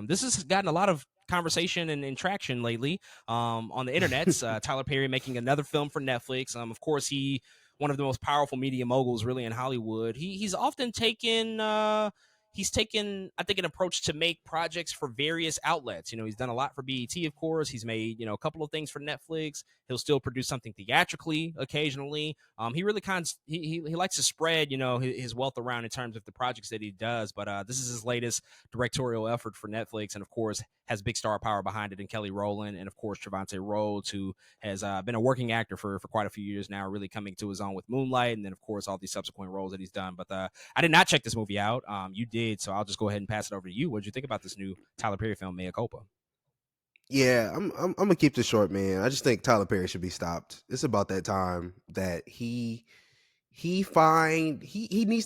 This has gotten a lot of conversation and traction lately on the internets. Tyler Perry making another film for Netflix. Of course, he one of the most powerful media moguls really in Hollywood. He's often taken he's taken, I think, an approach to make projects for various outlets. You know, he's done a lot for BET, of course. He's made, a couple of things for Netflix. He'll still produce something theatrically occasionally. He really he likes to spread, his wealth around in terms of the projects that he does. But this is his latest directorial effort for Netflix, and of course has big star power behind it in Kelly Rowland and of course Trevante Rhodes, who has been a working actor for quite a few years now, really coming to his own with Moonlight, and then of course all these subsequent roles that he's done. But I did not check this movie out. You did, so I'll just go ahead and pass it over to you. What did you think about this new Tyler Perry film, Mea Culpa? Yeah, I'm gonna keep this short, man. I just think Tyler Perry should be stopped. It's about that time that he needs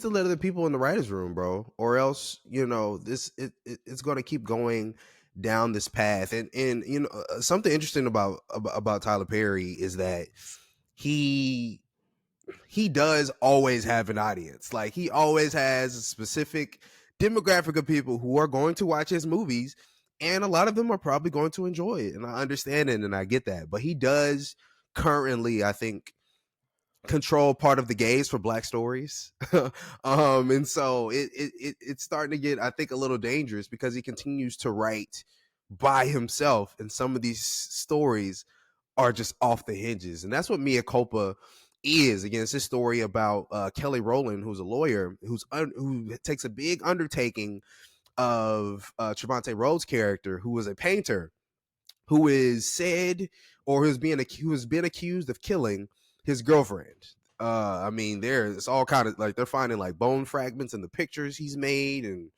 to let other people in the writers' room, bro, or else it's gonna keep going down this path. And something interesting about Tyler Perry is that he he does always have an audience. Like, he always has a specific demographic of people who are going to watch his movies, and a lot of them are probably going to enjoy it. And I understand it and I get that. But he does currently, I think, control part of the gaze for Black stories. And so it's starting to get, I think, a little dangerous because he continues to write by himself, and some of these stories are just off the hinges. And that's what Mea Culpa is. Again, it's this story about Kelly Rowland, who's a lawyer who takes a big undertaking of Trevante Rhodes' character, who was a painter, who is said or who's been accused of killing his girlfriend. I mean, there's all kind of, like, they're finding like bone fragments in the pictures he's made and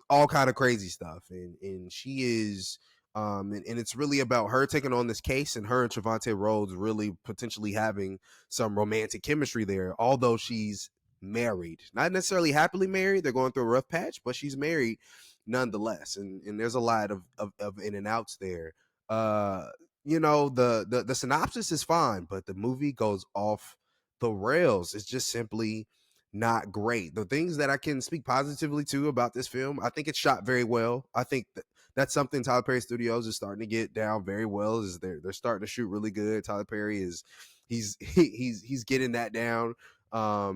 all kind of crazy stuff. And she is and it's really about her taking on this case, and her and Trevante Rhodes really potentially having some romantic chemistry there, although she's married, not necessarily happily married. They're going through a rough patch, but she's married nonetheless. And there's a lot of in and outs there. uh the synopsis is fine, but the movie goes off the rails. It's just simply not great. The things that I can speak positively to about this film: I think it's shot very well. I think that's something Tyler Perry Studios is starting to get down very well. Is they're starting to shoot really good. Tyler Perry is he's getting that down.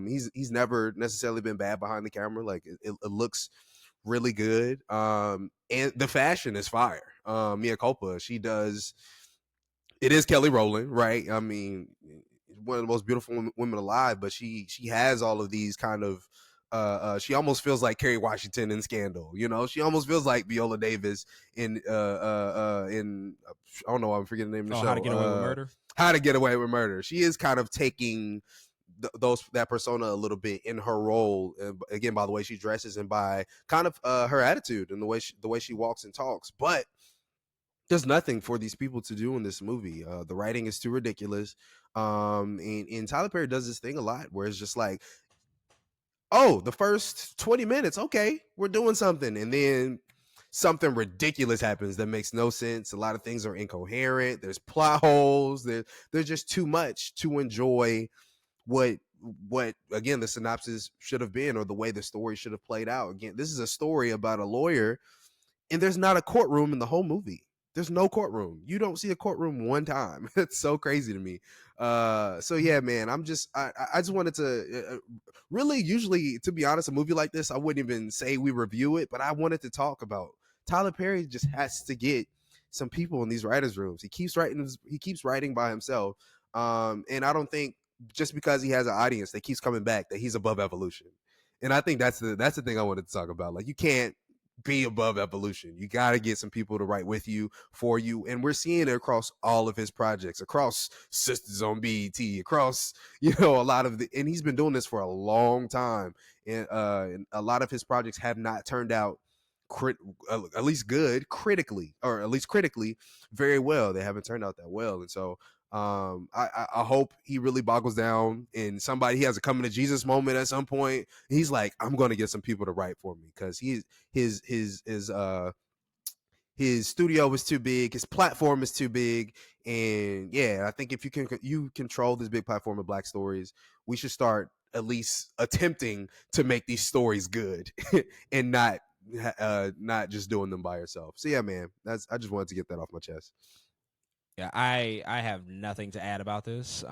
He's never necessarily been bad behind the camera. Like, it looks really good. And the fashion is fire. Mea Culpa, she does. It is Kelly Rowland, right? I mean, one of the most beautiful women alive, but she has all of these kind of she almost feels like Kerry Washington in Scandal. She almost feels like Viola Davis in I don't know, I'm forgetting the name of the show. How to Get Away with Murder. How to Get Away with Murder. She is kind of taking that persona a little bit in her role, again, by the way she dresses and by kind of her attitude and the way she walks and talks. But there's nothing for these people to do in this movie. The writing is too ridiculous. And Tyler Perry does this thing a lot where it's just like, oh, the first 20 minutes, okay, we're doing something. And then something ridiculous happens that makes no sense. A lot of things are incoherent. There's plot holes. There's just too much to enjoy what again the synopsis should have been, or the way the story should have played out. Again, this is a story about a lawyer, and there's not a courtroom in the whole movie. There's no courtroom. You don't see a courtroom one time. It's so crazy to me. So yeah, man, I just wanted to really, usually, to be honest, a movie like this, I wouldn't even say we review it, but I wanted to talk about Tyler Perry. Just has to get some people in these writers' rooms. He keeps writing by himself. And I don't think just because he has an audience that keeps coming back that he's above evolution. And I think that's the thing I wanted to talk about. Like, you can't be above evolution. You got to get some people to write with you, for you. And we're seeing it across all of his projects, across Sisters on BET, across, a lot of and he's been doing this for a long time. And a lot of his projects have not turned out at least good critically, or at least critically very well. They haven't turned out that well. And so I hope he really boggles down and he has a coming to Jesus moment at some point. He's like, I'm going to get some people to write for me, because his studio is too big, his platform is too big. And yeah, I think if you control this big platform of Black stories, we should start at least attempting to make these stories good and not not just doing them by herself. So yeah, man, I just wanted to get that off my chest. Yeah, I have nothing to add about this.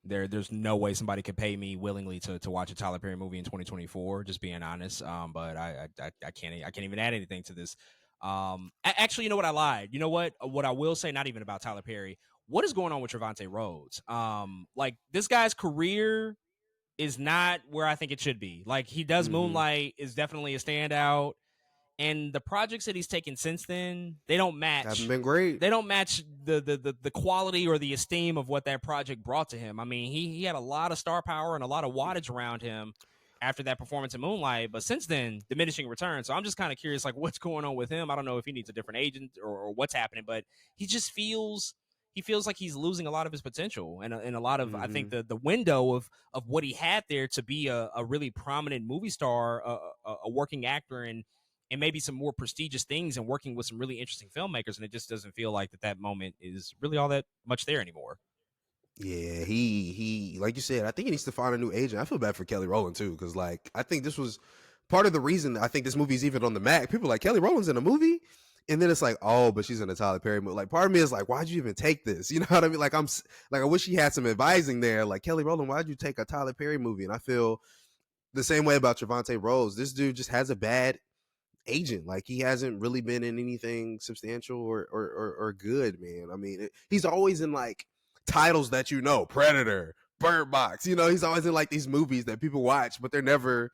There's no way somebody could pay me willingly to watch a Tyler Perry movie in 2024. Just being honest. But I can't even add anything to this. Actually, you know what? I lied. You know what? What I will say, not even about Tyler Perry. What is going on with Trevante Rhodes? Like this guy's career is not where I think it should be. Like he does Mm-hmm. Moonlight is definitely a standout, and the projects that he's taken since then, they don't Haven't match. been great. They don't match the quality or the esteem of what that project brought to him. I mean, he had a lot of star power and a lot of wattage around him after that performance in Moonlight, but since then, diminishing returns. So I'm just kind of curious, like what's going on with him. I don't know if he needs a different agent or what's happening, but he feels like he's losing a lot of his potential and a lot of I think Mm-hmm. the window of what he had there to be a really prominent movie star, a working actor, and maybe some more prestigious things and working with some really interesting filmmakers. And it just doesn't feel like that moment is really all that much there anymore. Yeah, he like you said, I think he needs to find a new agent. I feel bad for Kelly Rowland too, because like I think this was part of the reason I think this movie's even on the Mac. People are like Kelly Rowland's in a movie, and then it's like, oh, but she's in a Tyler Perry movie. Like part of me is like, why'd you even take this? You know what I mean? Like like I wish he had some advising there. Like Kelly Rowland, why'd you take a Tyler Perry movie? And I feel the same way about Trevante Rhodes. This dude just has a bad agent. Like he hasn't really been in anything substantial or good, man. I mean, he's always in like titles that Predator, Bird Box. He's always in like these movies that people watch, but they're never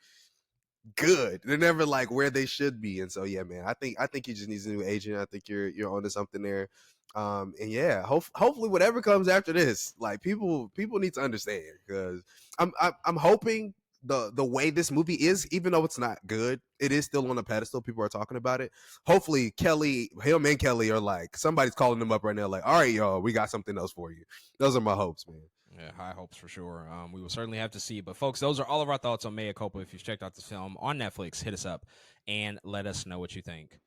good. They're never like where they should be. And so yeah, man, I think he just needs a new agent. I think you're onto something there. And yeah, hopefully whatever comes after this, like people need to understand because I'm hoping the way this movie is, even though it's not good, it is still on a pedestal. People are talking about it. Hopefully him and Kelly are like somebody's calling them up right now, like, all right, y'all, we got something else for you. Those are my hopes, man. Yeah, high hopes for sure. We will certainly have to see. But folks, those are all of our thoughts on Mea Culpa. If you've checked out this film on Netflix, hit us up and let us know what you think.